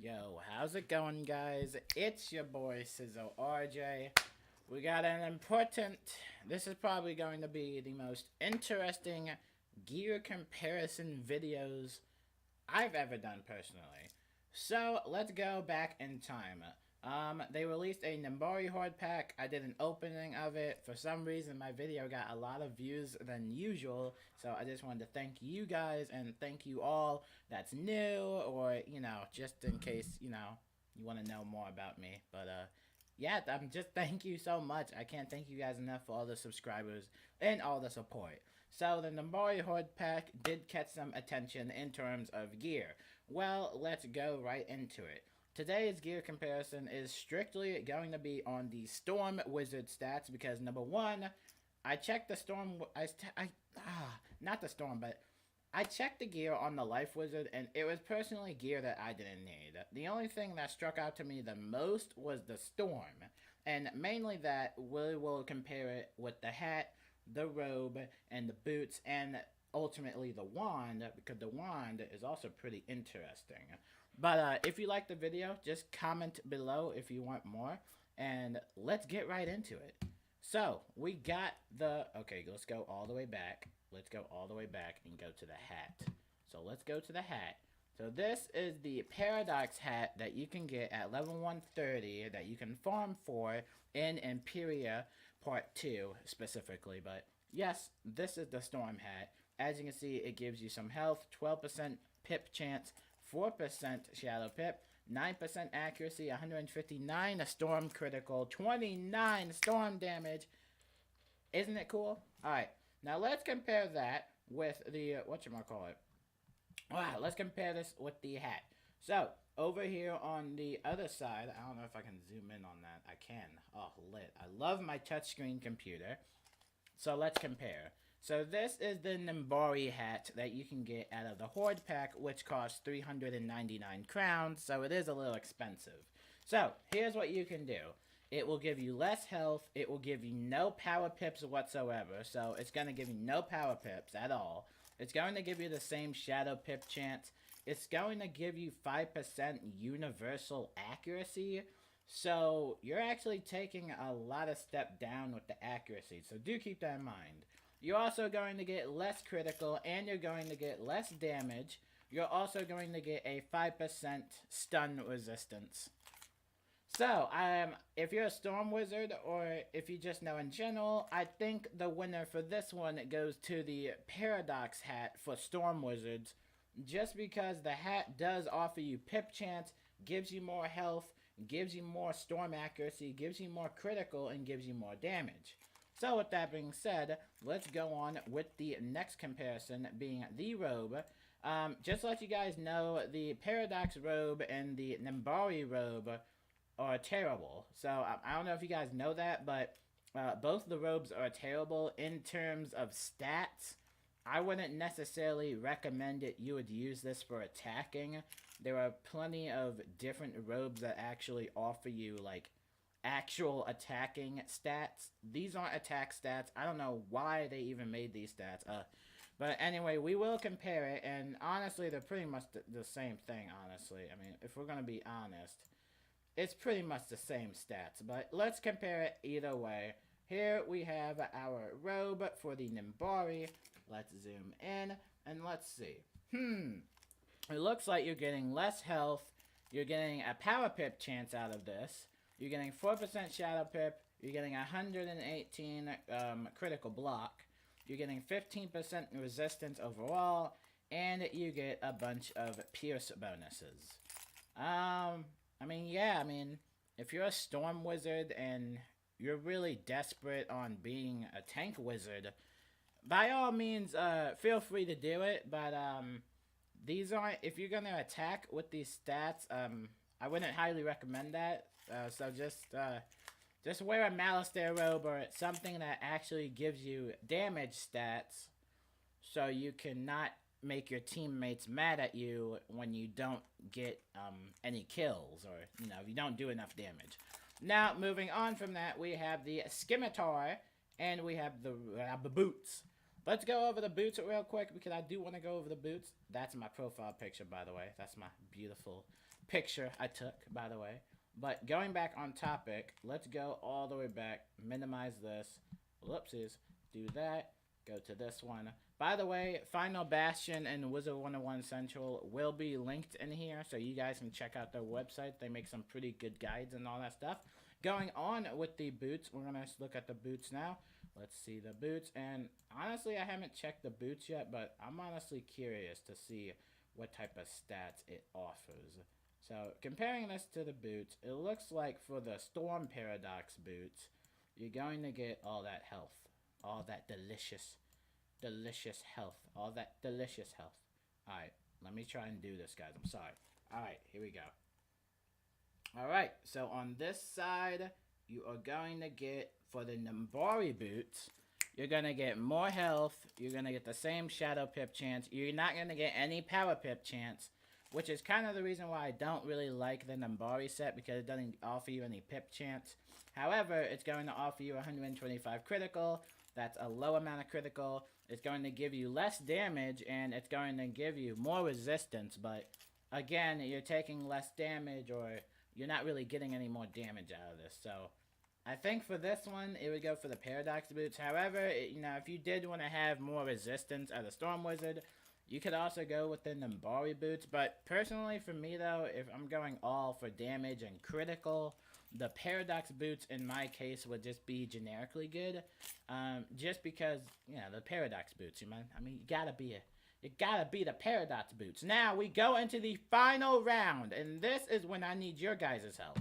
Yo, how's it going, guys? It's your boy Sizzle RJ. We got an important. This is probably going to be the most interesting gear comparison videos I've ever done personally. So let's go back in time. They released a Nimbari Horde pack. I did an opening of it. For some reason, my video got a lot of views than usual. So I just wanted to thank you guys and thank you all that's new, or, just in case, you want to know more about me. But, yeah, I'm just thank you so much. I can't thank you guys enough for all the subscribers and all the support. So the Nimbari Horde pack did catch some attention in terms of gear. Well, let's go right into it. Today's gear comparison is strictly going to be on the Storm Wizard stats because number one, I checked the Storm, not the Storm, but I checked the gear on the Life Wizard and it was personally gear that I didn't need. The only thing that struck out to me the most was the Storm, and mainly that we will compare it with the hat, the robe, and the boots, and ultimately the wand, because the wand is also pretty interesting. But if you like the video, just comment below if you want more, and let's get right into it. So, we got the, okay, let's go all the way back. Let's go all the way back and go to the hat. So let's go to the hat. So this is the Paradox hat that you can get at level 130 that you can farm for in Imperia Part 2 specifically. But yes, this is the Storm hat. As you can see, it gives you some health, 12% pip chance, 4% shadow pip, 9% accuracy, 159 storm critical, 29 storm damage. Isn't it cool? Alright, now let's compare that with the, whatchamacallit. Wow, let's compare this with the hat. So, over here on the other side, I don't know if I can zoom in on that. I can. Oh, lit. I love my touchscreen computer. So let's compare. So this is the Nimbari hat that you can get out of the Horde pack, which costs 399 crowns, so it is a little expensive. So, here's what you can do. It will give you less health, it will give you no power pips whatsoever, so it's going to give you no power pips at all. It's going to give you the same shadow pip chance. It's going to give you 5% universal accuracy, so you're actually taking a lot of step down with the accuracy, so do keep that in mind. You're also going to get less critical, and you're going to get less damage. You're also going to get a 5% stun resistance. So, if you're a Storm Wizard, or if you just know in general, I think the winner for this one goes to the Paradox hat for Storm Wizards, just because the hat does offer you pip chance, gives you more health, gives you more storm accuracy, gives you more critical, and gives you more damage. So with that being said, let's go on with the next comparison being the robe. Just to let you guys know, the Paradox robe and the Nimbari robe are terrible. So I don't know if you guys know that, but both the robes are terrible in terms of stats. I wouldn't necessarily recommend it you would use this for attacking. There are plenty of different robes that actually offer you, like, actual attacking stats. These aren't attack stats. I don't know why they even made these stats. But anyway, we will compare it, and honestly, they're pretty much the same thing, honestly. I mean, if we're going to be honest, it's pretty much the same stats, but let's compare it either way. Here we have our robe for the Nimbari. Let's zoom in, and let's see. It looks like you're getting less health. You're getting a power pip chance out of this. You're getting 4% shadow pip. You're getting 118 critical block. You're getting 15% resistance overall. And you get a bunch of pierce bonuses. I mean, if you're a Storm Wizard and you're really desperate on being a tank wizard, by all means, feel free to do it. But these aren't, if you're going to attack with these stats, I wouldn't highly recommend that. So just wear a Malistaire robe or something that actually gives you damage stats, so you cannot make your teammates mad at you when you don't get any kills, or you don't do enough damage. Now, moving on from that, we have the Scimitar and we have the boots. Let's go over the boots real quick, because I do want to go over the boots. That's my profile picture, by the way. That's my beautiful picture I took, by the way. But going back on topic, let's go all the way back, minimize this, whoopsies, do that, go to this one. By the way, Final Bastion and Wizard101 Central will be linked in here, so you guys can check out their website. They make some pretty good guides and all that stuff. Going on with the boots, we're going to look at the boots now. Let's see the boots, and honestly, I haven't checked the boots yet, but I'm honestly curious to see what type of stats it offers. So, comparing this to the boots, it looks like for the Storm Paradox boots, you're going to get all that health. All that delicious health. All that delicious health. Alright, let me try and do this, guys. I'm sorry. Alright, here we go. Alright, so on this side, you are going to get, for the Nimbari boots, you're going to get more health. You're going to get the same Shadow Pip chance. You're not going to get any Power Pip chance, which is kind of the reason why I don't really like the Nimbari set, because it doesn't offer you any Pip chance. However, it's going to offer you 125 critical. That's a low amount of critical. It's going to give you less damage, and it's going to give you more resistance. But, again, you're taking less damage, or you're not really getting any more damage out of this. So, I think for this one, it would go for the Paradox boots. However, you know, if you did want to have more resistance as a Storm Wizard, you could also go with the Nimbari boots. But personally, for me though, if I'm going all for damage and critical, the Paradox boots in my case would just be generically good. Just because, you know, the Paradox boots, you know, I mean, you gotta be the Paradox boots. Now we go into the final round, and this is when I need your guys' help.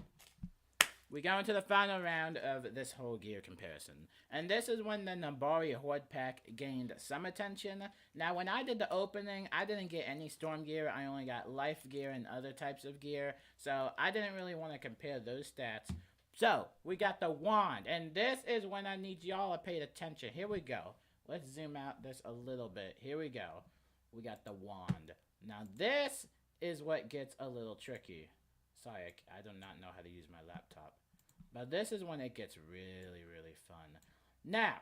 We go into the final round of this whole gear comparison. And this is when the Nimbari Horde Pack gained some attention. Now, when I did the opening, I didn't get any Storm gear. I only got Life gear and other types of gear. So, I didn't really want to compare those stats. So, we got the wand. And this is when I need y'all to pay attention. Here we go. Let's zoom out this a little bit. Here we go. We got the wand. Now, this is what gets a little tricky. Sorry, I do not know how to use my laptop. But this is when it gets really, really fun. Now,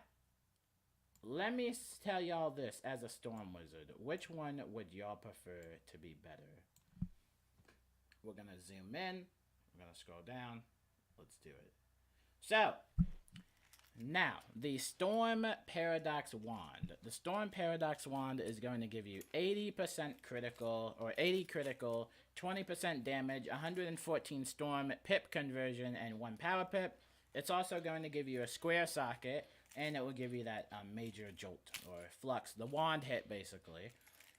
let me tell y'all this as a Storm Wizard. Which one would y'all prefer to be better? We're going to zoom in. We're going to scroll down. Let's do it. So, now, the Storm Paradox Wand. The Storm Paradox Wand is going to give you 80% critical, or 80 critical, 20% damage, 114 Storm Pip conversion, and 1 Power Pip. It's also going to give you a square socket, and it will give you that major jolt, or flux, the wand hit, basically.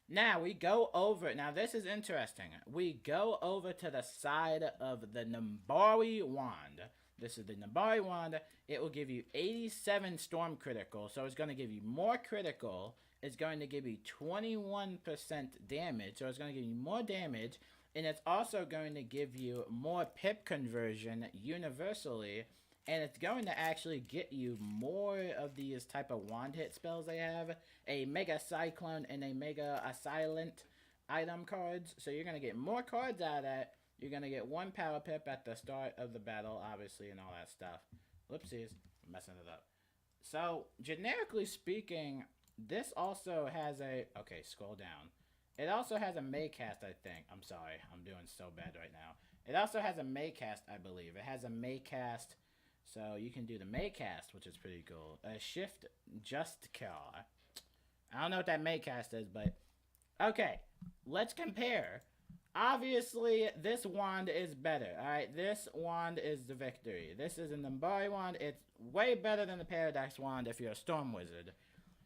Now, we go over, now this is interesting. We go over to the side of the Nimbari Wand. This is the Nimbari Wand. It will give you 87 Storm critical, so it's going to give you more critical. It's going to give you 21% damage, so it's going to give you more damage. And it's also going to give you more Pip conversion universally. And it's going to actually get you more of these type of wand hit spells they have. A Mega Cyclone and a Mega Assailant item cards. So you're going to get more cards out of that. You're going to get 1 Power Pip at the start of the battle, obviously, and all that stuff. Whoopsies. I'm messing it up. So, generically speaking, this also has a... Okay, scroll down. It also has a Maycast, I think. I'm sorry. I'm doing so bad right now. It also has a Maycast, I believe. It has a Maycast, so you can do the Maycast, which is pretty cool. A Shift Just Car. I don't know what that Maycast is, but... Okay, let's compare. Obviously, this wand is better, alright? This wand is the victory. This is a Nimbari wand. It's way better than the Paradox wand if you're a Storm Wizard.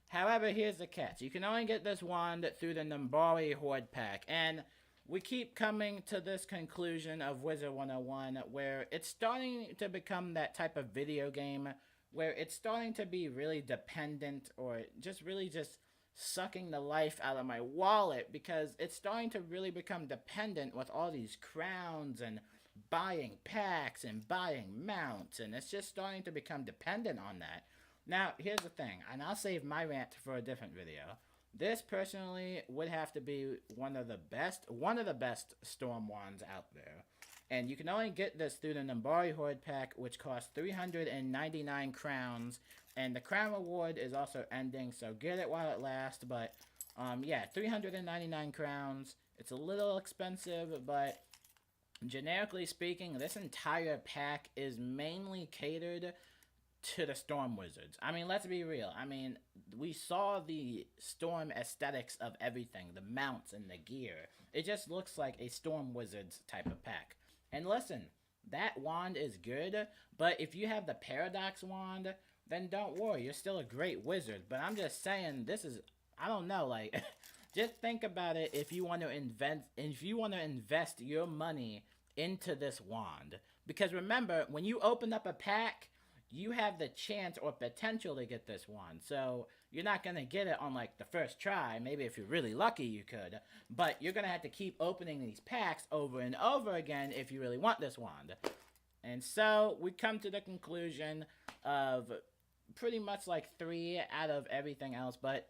However, here's the catch. You can only get this wand through the Nimbari Horde Pack. And we keep coming to this conclusion of Wizard101 where it's starting to become that type of video game where it's starting to be really dependent or just really just sucking the life out of my wallet because it's starting to really become dependent with all these crowns and buying packs and buying mounts, and it's just starting to become dependent on that. Now, here's the thing, and I'll save my rant for a different video. This personally would have to be one of the best Storm wands out there. And you can only get this through the Nimbari Horde Pack, which costs 399 crowns. And the crown reward is also ending, so get it while it lasts. But, yeah, 399 crowns. It's a little expensive, but generically speaking, this entire pack is mainly catered to the Storm Wizards. I mean, let's be real. I mean, we saw the Storm aesthetics of everything, the mounts and the gear. It just looks like a Storm Wizards type of pack. And listen, that wand is good, but if you have the Paradox wand, then don't worry, you're still a great wizard. But I'm just saying, this is, I don't know, like, just think about it if you want to invest your money into this wand. Because remember, when you open up a pack, you have the chance or potential to get this wand. So you're not going to get it on like the first try. Maybe if you're really lucky you could. But you're going to have to keep opening these packs over and over again if you really want this wand. And so we come to the conclusion of pretty much like 3 out of everything else. But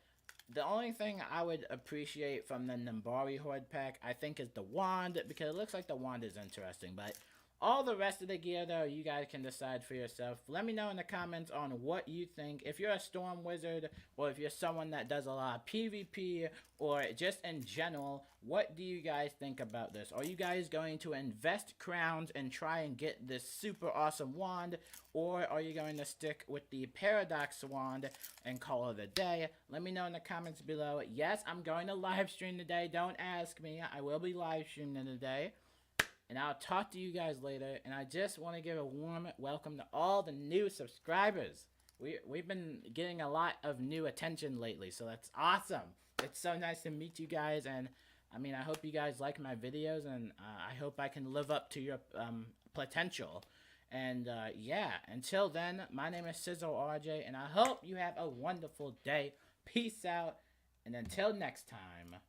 the only thing I would appreciate from the Nimbari Horde pack, I think, is the wand. Because it looks like the wand is interesting. But all the rest of the gear, though, you guys can decide for yourself. Let me know in the comments on what you think. If you're a Storm Wizard, or if you're someone that does a lot of PvP, or just in general, what do you guys think about this? Are you guys going to invest crowns and try and get this super awesome wand? Or are you going to stick with the Paradox wand and call it a day? Let me know in the comments below. Yes, I'm going to live stream today. Don't ask me. I will be live streaming today. And I'll talk to you guys later. And I just want to give a warm welcome to all the new subscribers. We've been getting a lot of new attention lately, so that's awesome. It's so nice to meet you guys. And I mean, I hope you guys like my videos, and I hope I can live up to your potential. And yeah, until then, my name is SizzleRJ, and I hope you have a wonderful day. Peace out, and until next time.